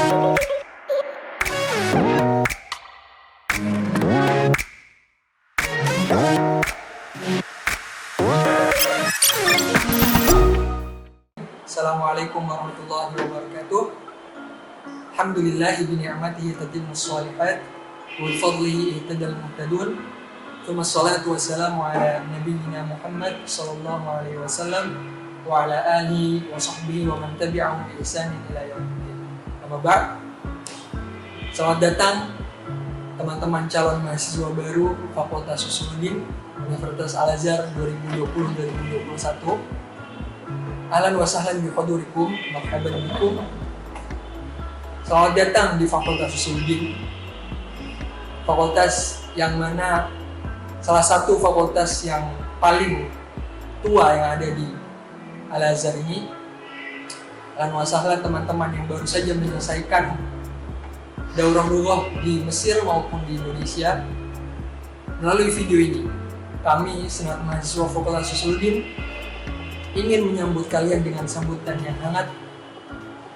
Assalamualaikum warahmatullahi wabarakatuh. Alhamdulillahi bi ni'matihi tatimmus shalihat wa bi fadlihi ihtadal muhtadun. Tsumma shalatu wassalamu ala nabiyyina Muhammad sallallahu alaihi wasallam wa ala alihi wa sahbihi wa man tabi'ahum bi ihsanin ila yaumiddin. Amma ba'd. Selamat datang teman-teman calon mahasiswa baru Fakultas Usuluddin Universitas Al-Azhar 2020-2021. Ahlan wa sahlan bi hudurikum, marhaban bikum. Selamat datang di Fakultas Usuluddin. Fakultas yang mana salah satu fakultas yang paling tua yang ada di Al-Azhar ini. Ahlan wa sahlan teman-teman yang baru saja menyelesaikan daurah lughah di Mesir maupun di Indonesia. Melalui video ini, kami senat mahasiswa Fakultas Usuluddin ingin menyambut kalian dengan sambutan yang hangat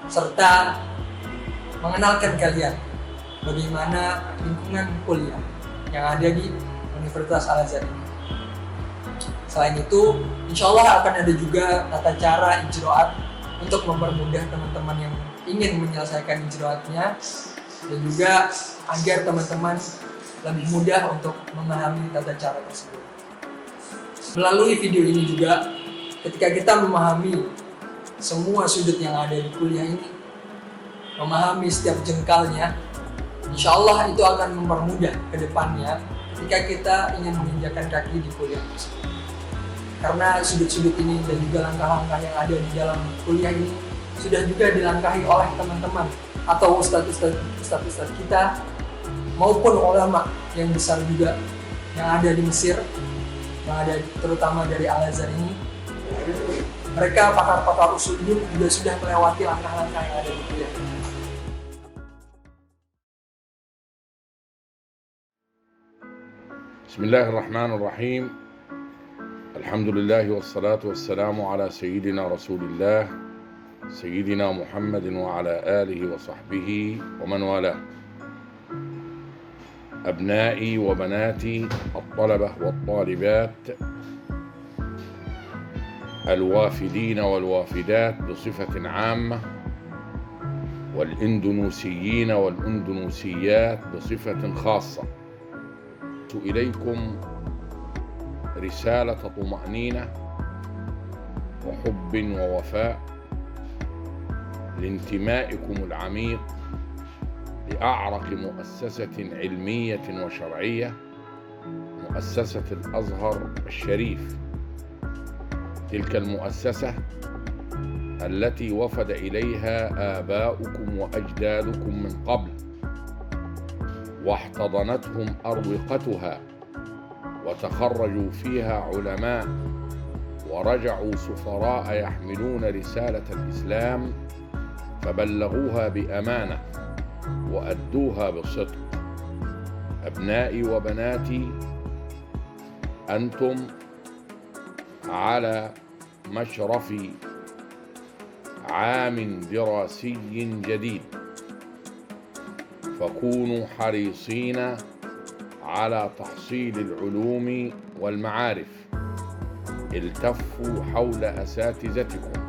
serta mengenalkan kalian bagaimana lingkungan kuliah yang ada di Universitas Al-Azhar ini. Selain itu, insya Allah akan ada juga tata cara ijroat untuk mempermudah teman-teman yang ingin menyelesaikan ijroatnya dan juga agar teman-teman lebih mudah untuk memahami tata cara tersebut. Melalui video ini juga, ketika kita memahami semua sudut yang ada di kuliah ini, memahami setiap jengkalnya, insya Allah itu akan mempermudah ke depannya ketika kita ingin menginjakan kaki di kuliah tersebut. Karena sudut-sudut ini dan juga langkah-langkah yang ada di dalam kuliah ini sudah juga dilangkahi oleh teman-teman atau ustadz-ustadz kita maupun ulama yang besar juga yang ada di Mesir, yang ada terutama dari Al-Azhar ini. Mereka pakar-pakar usuluddin juga sudah melewati langkah-langkah yang ada di kuliah. Bismillahirrahmanirrahim. Alhamdulillah wassalatu wassalamu ala sayyidina Rasulillah sayyidina Muhammadin wa ala alihi wa sahbihi wa man wala. Abnai wa banati at-talabah wa at-talibat الوافدين والوافدات بصفة عامة والإندونيسيين والإندونيسيات بصفة خاصة، إليكم رسالة طمأنينة وحب ووفاء لانتمائكم العميق لأعرق مؤسسة علمية وشرعية، مؤسسة الأزهر الشريف. تلك المؤسسة التي وفد إليها آباؤكم وأجدادكم من قبل، واحتضنتهم أروقتها، وتخرجوا فيها علماء، ورجعوا سفراء يحملون رسالة الإسلام فبلغوها بأمانة وأدوها بصدق. أبنائي وبناتي، أنتم على مشرف عام دراسي جديد، فكونوا حريصين على تحصيل العلوم والمعارف. التفوا حول أساتذتكم،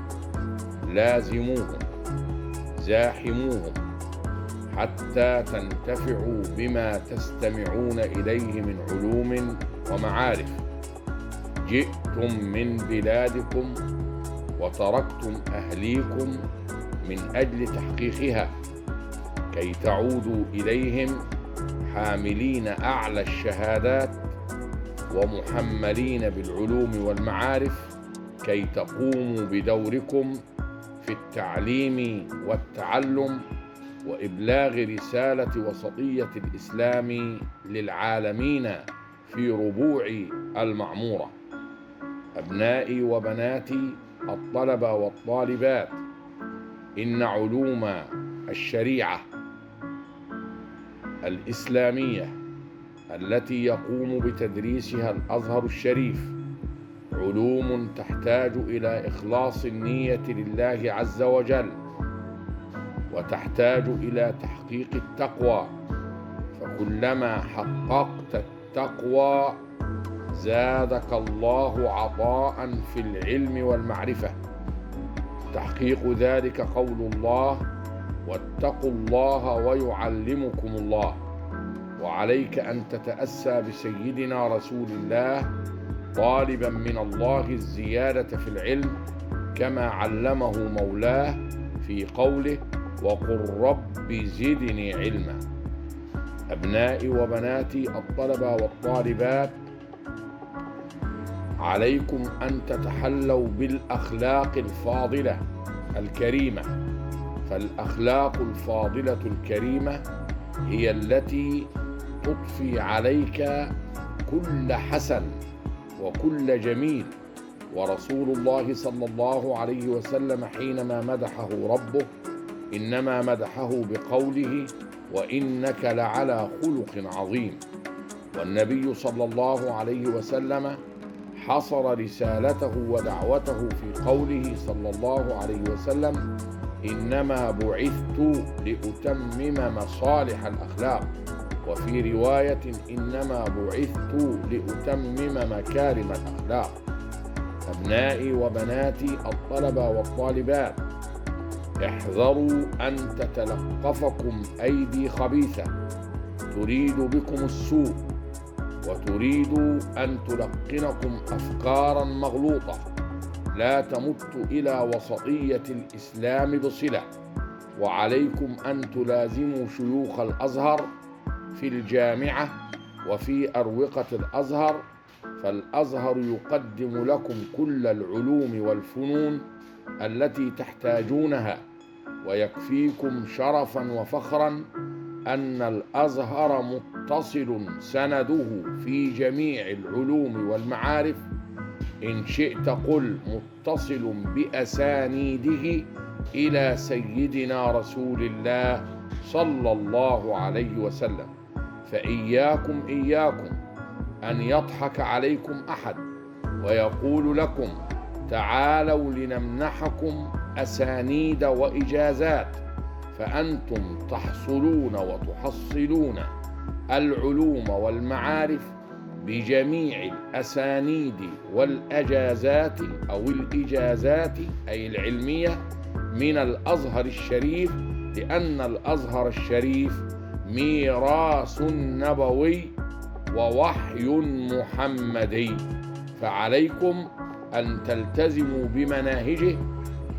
لازموهم، زاحموهم، حتى تنتفعوا بما تستمعون إليه من علوم ومعارف. جئتم من بلادكم وتركتم أهليكم من أجل تحقيقها، كي تعودوا إليهم حاملين أعلى الشهادات ومحملين بالعلوم والمعارف، كي تقوموا بدوركم في التعليم والتعلم وإبلاغ رسالة وسطية الإسلام للعالمين في ربوع المعمورة. أبنائي وبناتي الطلبة والطالبات، إن علوم الشريعة الإسلامية التي يقوم بتدريسها الأزهر الشريف علوم تحتاج إلى إخلاص النية لله عز وجل، وتحتاج إلى تحقيق التقوى، فكلما حققت التقوى زادك الله عطاء في العلم والمعرفة. تحقيق ذلك قول الله: واتقوا الله ويعلمكم الله. وعليك أن تتأسى بسيدنا رسول الله طالبا من الله الزيادة في العلم كما علمه مولاه في قوله: وقل رب زدني علما. أبنائي وبناتي الطلبة والطالبات، عليكم أن تتحلوا بالأخلاق الفاضلة الكريمة، فالأخلاق الفاضلة الكريمة هي التي تضفي عليك كل حسن وكل جميل. ورسول الله صلى الله عليه وسلم حينما مدحه ربه إنما مدحه بقوله: وإنك لعلى خلق عظيم. والنبي صلى الله عليه وسلم حصر رسالته ودعوته في قوله صلى الله عليه وسلم: إنما بعثت لأتمم مصالح الأخلاق. وفي رواية: إنما بعثت لأتمم مكارم الأخلاق. أبنائي وبناتي الطلبة والطالبات، احذروا أن تتلقفكم أيدي خبيثة تريد بكم السوء، وتريد أن تلقنكم أفكارا مغلوطة لا تمت إلى وسطية الإسلام بصلة. وعليكم أن تلازموا شيوخ الأزهر في الجامعة وفي أروقة الأزهر، فالأزهر يقدم لكم كل العلوم والفنون التي تحتاجونها. ويكفيكم شرفا وفخرا أن الأزهر متصل سنده في جميع العلوم والمعارف، إن شئت قل متصل بأسانيده إلى سيدنا رسول الله صلى الله عليه وسلم. فإياكم أن يضحك عليكم أحد ويقول لكم: تعالوا لنمنحكم أسانيد وإجازات، فأنتم تحصلون وتحصلون العلوم والمعارف بجميع الأسانيد والأجازات أو الإجازات أي العلمية من الأزهر الشريف، لأن الأزهر الشريف ميراث نبوي ووحي محمدي، فعليكم أن تلتزموا بمناهجه.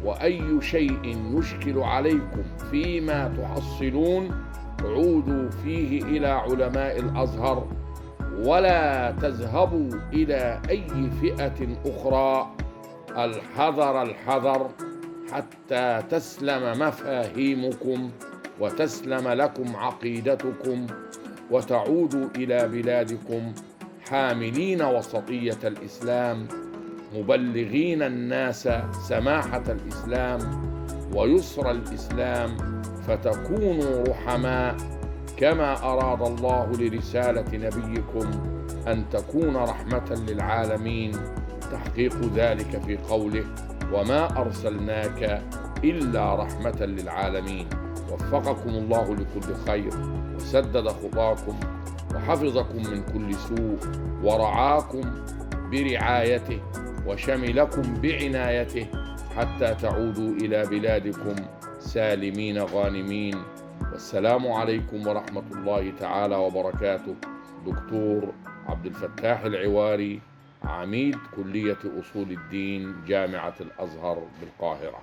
وأي شيء يشكل عليكم فيما تحصلون عودوا فيه إلى علماء الأزهر، ولا تذهبوا إلى أي فئة أخرى. الحذر حتى تسلم مفاهيمكم وتسلم لكم عقيدتكم، وتعودوا إلى بلادكم حاملين وسطية الإسلام، مبلغين الناس سماحة الإسلام ويسر الإسلام، فتكونوا رحماء كما أراد الله لرسالة نبيكم أن تكون رحمة للعالمين. تحقيق ذلك في قوله: وما أرسلناك إلا رحمة للعالمين. وفقكم الله لكل خير، وسدد خطاكم، وحفظكم من كل سوء، ورعاكم برعايته، وشملكم بعنايته، حتى تعودوا إلى بلادكم سالمين غانمين. والسلام عليكم ورحمة الله تعالى وبركاته. دكتور عبد الفتاح العواري، عميد كلية أصول الدين جامعة الأزهر بالقاهرة.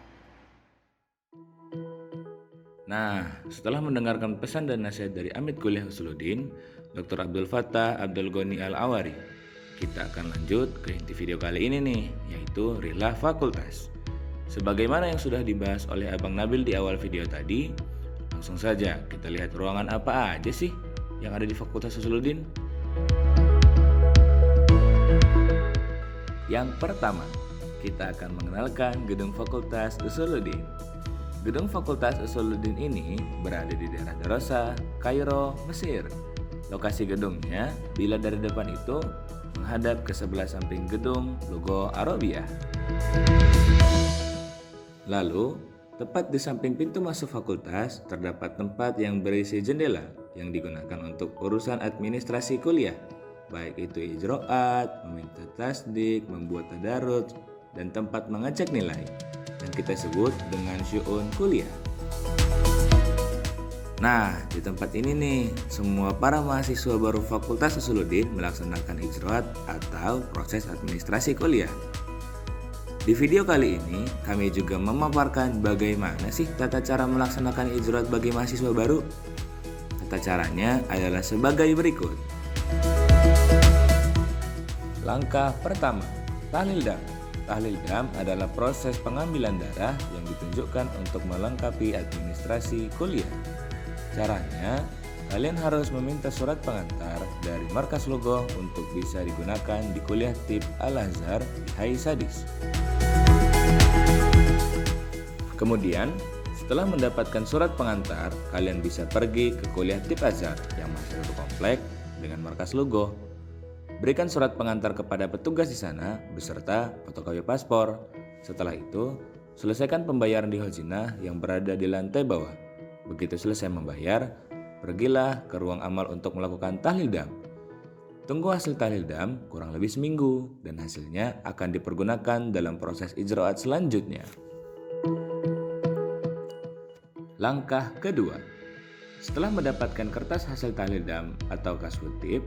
Nah, setelah mendengarkan pesan dan nasihat dari Amid Kuliah Usuluddin, Dr. Abdul Fattah Abdul Ghani Al-Awari, kita akan lanjut ke inti video kali ini nih, yaitu Rilah Fakultas. Sebagaimana yang sudah dibahas oleh Abang Nabil di awal video tadi, langsung saja kita lihat ruangan apa aja sih yang ada di Fakultas Usuluddin. Yang pertama, kita akan mengenalkan Gedung Fakultas Usuluddin. Gedung Fakultas Usuluddin ini berada di daerah Darosa, Kairo, Mesir. Lokasi gedungnya bila dari depan itu menghadap ke sebelah samping gedung logo Arabia. Lalu, Tepat di samping pintu masuk fakultas terdapat tempat yang berisi jendela yang digunakan untuk urusan administrasi kuliah, baik itu ijroat, meminta tasdik, membuat tadarus, dan tempat mengecek nilai yang kita sebut dengan syu'un kuliah. Nah, di tempat ini nih, semua para mahasiswa baru Fakultas Usuluddin melaksanakan ijroat atau proses administrasi kuliah. Di video kali ini, kami juga memaparkan bagaimana sih tata cara melaksanakan ijroat bagi mahasiswa baru. Tata caranya adalah sebagai berikut. Langkah pertama, tahlil dam. Tahlil dam adalah proses pengambilan darah yang ditunjukkan untuk melengkapi administrasi kuliah. Caranya, kalian harus meminta surat pengantar dari markas logo untuk bisa digunakan di kuliah TIP Al-Azhar di Hai Sadis. Kemudian, setelah mendapatkan surat pengantar, kalian bisa pergi ke kuliah TIP Azhar yang masih satu komplek dengan markas logo. Berikan surat pengantar kepada petugas di sana beserta fotokopi paspor. Setelah itu, selesaikan pembayaran di Khazinah yang berada di lantai bawah. Begitu selesai membayar, pergilah ke ruang amal untuk melakukan tahlil dam. Tunggu hasil tahlil dam kurang lebih seminggu dan hasilnya akan dipergunakan dalam proses ijroat selanjutnya. Langkah kedua, setelah mendapatkan kertas hasil tahlil dam atau kasbut tip,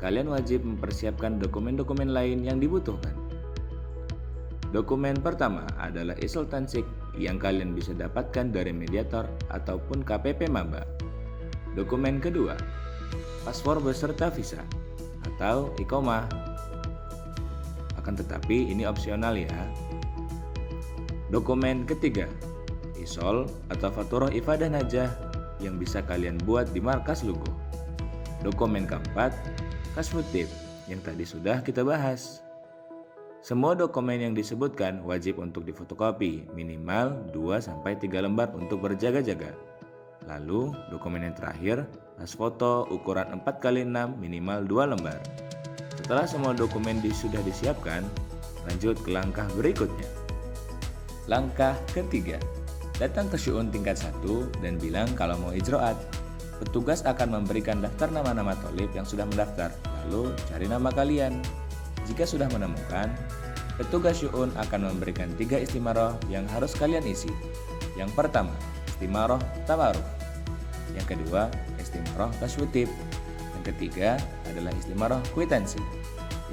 kalian wajib mempersiapkan dokumen-dokumen lain yang dibutuhkan. Dokumen pertama adalah isul tansik yang kalian bisa dapatkan dari mediator ataupun KPP Maba. Dokumen kedua, paspor beserta visa atau iqomah. Akan tetapi ini opsional ya. Dokumen ketiga, isol atau faturah ifadah najah yang bisa kalian buat di markas logo. Dokumen keempat, kasbut tip yang tadi sudah kita bahas. Semua dokumen yang disebutkan wajib untuk difotokopi minimal 2-3 lembar untuk berjaga-jaga. Lalu dokumen yang terakhir, pas foto ukuran 4x6 minimal 2 lembar. Setelah semua dokumen sudah disiapkan, lanjut ke langkah berikutnya. Langkah ketiga, datang ke syu'un tingkat 1 dan bilang kalau mau ijroat. Petugas akan memberikan daftar nama-nama tholib yang sudah mendaftar, lalu cari nama kalian. Jika sudah menemukan, petugas syu'un akan memberikan 3 istimaroh yang harus kalian isi. Yang pertama, istimaroh tawaruf. Yang kedua, istimaroh kasbut tip. Yang ketiga adalah istimaroh kwitansi.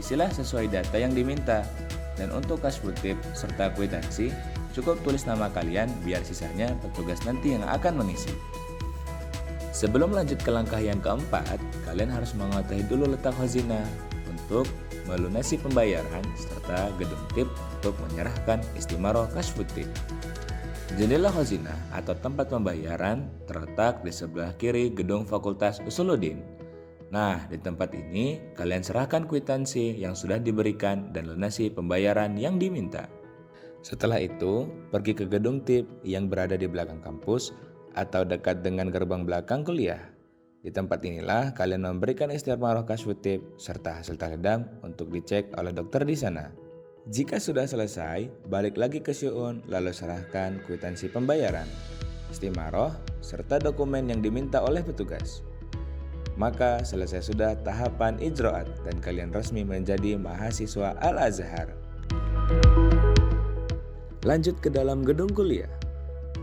Isilah sesuai data yang diminta. Dan untuk kasbut tip serta kwitansi, cukup tulis nama kalian biar sisanya petugas nanti yang akan mengisi. Sebelum lanjut ke langkah yang keempat, kalian harus mengetahui dulu letak khazinah untuk melunasi pembayaran serta gedung tip untuk menyerahkan istimaroh kasbut tip. Jendela khazinah atau tempat pembayaran terletak di sebelah kiri gedung Fakultas Usuluddin. Nah, di tempat ini kalian serahkan kwitansi yang sudah diberikan dan lunasi pembayaran yang diminta. Setelah itu, pergi ke gedung tip yang berada di belakang kampus atau dekat dengan gerbang belakang kuliah. Di tempat inilah kalian memberikan istimaroh kasbut tip serta hasil tahlil dam untuk dicek oleh dokter di sana. Jika sudah selesai, balik lagi ke syu'un lalu serahkan kwitansi pembayaran, istimaroh serta dokumen yang diminta oleh petugas. Maka selesai sudah tahapan ijroat dan kalian resmi menjadi mahasiswa Al-Azhar. Lanjut ke dalam gedung kuliah.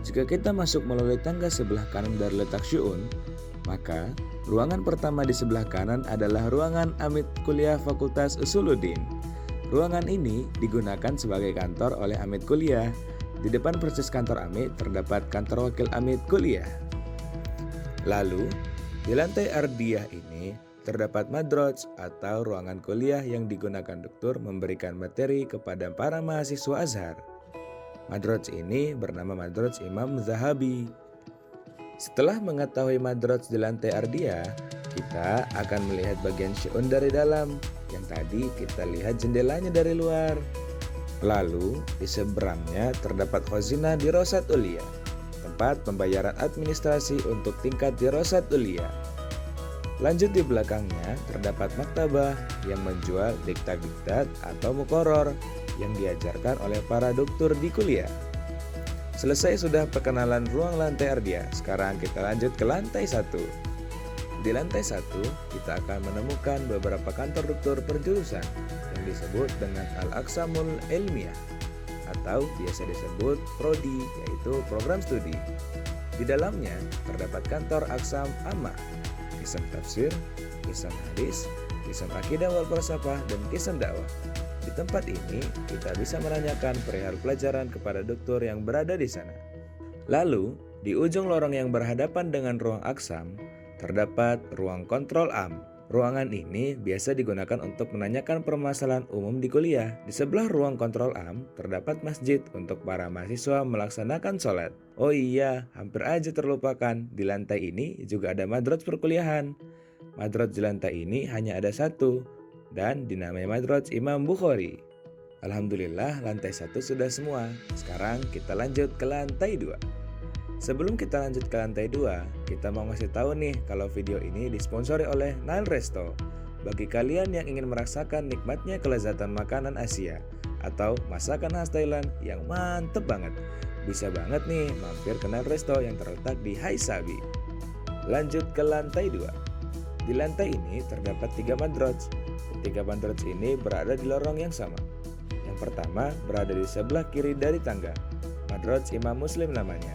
Jika kita masuk melalui tangga sebelah kanan dari letak syu'un, maka ruangan pertama di sebelah kanan adalah ruangan Amit Kuliah Fakultas Usuluddin. Ruangan ini digunakan sebagai kantor oleh Amit Kuliah. Di depan persis kantor Amit terdapat kantor wakil Amit Kuliah. Lalu, di lantai ardiyah ini terdapat madroj atau ruangan kuliah yang digunakan dokter memberikan materi kepada para mahasiswa Azhar. Madroj ini bernama Madroj Imam Zahabi. Setelah mengetahui madroj di lantai ardiyah, kita akan melihat bagian syu'un dari dalam, yang tadi kita lihat jendelanya dari luar. Lalu di seberangnya terdapat khazinah Dirosat Ulia, tempat pembayaran administrasi untuk tingkat Dirosat Ulia. Lanjut di belakangnya terdapat maktabah yang menjual diktat-diktat atau muqarrar yang diajarkan oleh para dokter di kuliah. Selesai sudah perkenalan ruang lantai Ardia, sekarang kita lanjut ke lantai 1. Di lantai 1, kita akan menemukan beberapa kantor dokter perjurusan yang disebut dengan Al-Aqsamul Ilmiah atau biasa disebut Prodi, yaitu program studi. Di dalamnya terdapat kantor Aqsam Ammah, Qisam Tafsir, Qisam Hadis, Qisam Akidah wal Falsafah, dan Qisam Dakwah. Di tempat ini, kita bisa menanyakan perihal pelajaran kepada dokter yang berada di sana. Lalu, di ujung lorong yang berhadapan dengan ruang Aqsam, terdapat ruang kontrol AM. Ruangan ini biasa digunakan untuk menanyakan permasalahan umum di kuliah. Di sebelah ruang kontrol AM, terdapat masjid untuk para mahasiswa melaksanakan sholat. Oh iya, hampir aja terlupakan, di lantai ini juga ada madroj perkuliahan. Madroj di lantai ini hanya ada satu, dan dinamai Madroj Imam Bukhari. Alhamdulillah lantai 1 sudah semua. Sekarang kita lanjut ke lantai 2. Sebelum kita lanjut ke lantai 2, kita mau ngasih tahu nih kalau video ini disponsori oleh Nile Resto. Bagi kalian yang ingin merasakan nikmatnya kelezatan makanan Asia atau masakan khas Thailand yang mantep banget, bisa banget nih mampir ke Nile Resto yang terletak di Hai Sabi. Lanjut ke lantai 2. Di lantai ini terdapat 3 madroj. Ketiga madroj ini berada di lorong yang sama. Yang pertama berada di sebelah kiri dari tangga. Madroj Imam Muslim namanya.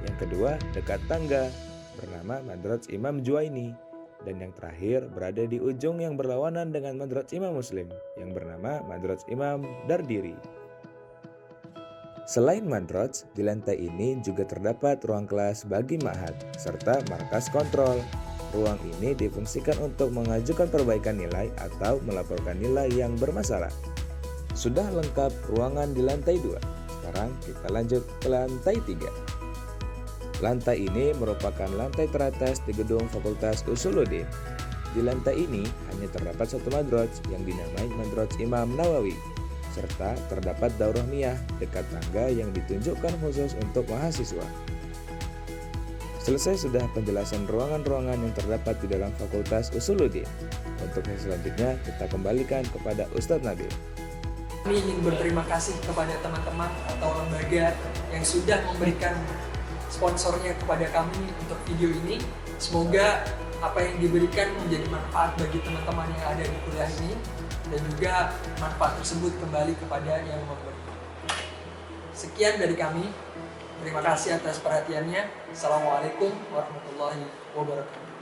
Yang kedua dekat tangga, bernama Madroj Imam Juwaini. Dan yang terakhir berada di ujung yang berlawanan dengan Madroj Imam Muslim, yang bernama Madroj Imam Dardiri. Selain madroj, di lantai ini juga terdapat ruang kelas bagi ma'had, serta markas kontrol. Ruang ini difungsikan untuk mengajukan perbaikan nilai atau melaporkan nilai yang bermasalah. Sudah lengkap ruangan di lantai 2. Sekarang kita lanjut ke lantai 3. Lantai ini merupakan lantai teratas di gedung Fakultas Usuluddin. Di lantai ini hanya terdapat satu madroj yang dinamai Madroj Imam Nawawi, serta terdapat daurah miyah dekat tangga yang ditunjukkan khusus untuk mahasiswa. Selesai sudah penjelasan ruangan-ruangan yang terdapat di dalam Fakultas Usuluddin. Untuk yang selanjutnya kita kembalikan kepada Ustadz Nabil. Kami ingin berterima kasih kepada teman-teman atau lembaga yang sudah memberikan sponsornya kepada kami untuk video ini. Semoga apa yang diberikan menjadi manfaat bagi teman-teman yang ada di kuliah ini, dan juga manfaat tersebut kembali kepada yang memberi. Sekian dari kami. Terima kasih atas perhatiannya. Assalamualaikum warahmatullahi wabarakatuh.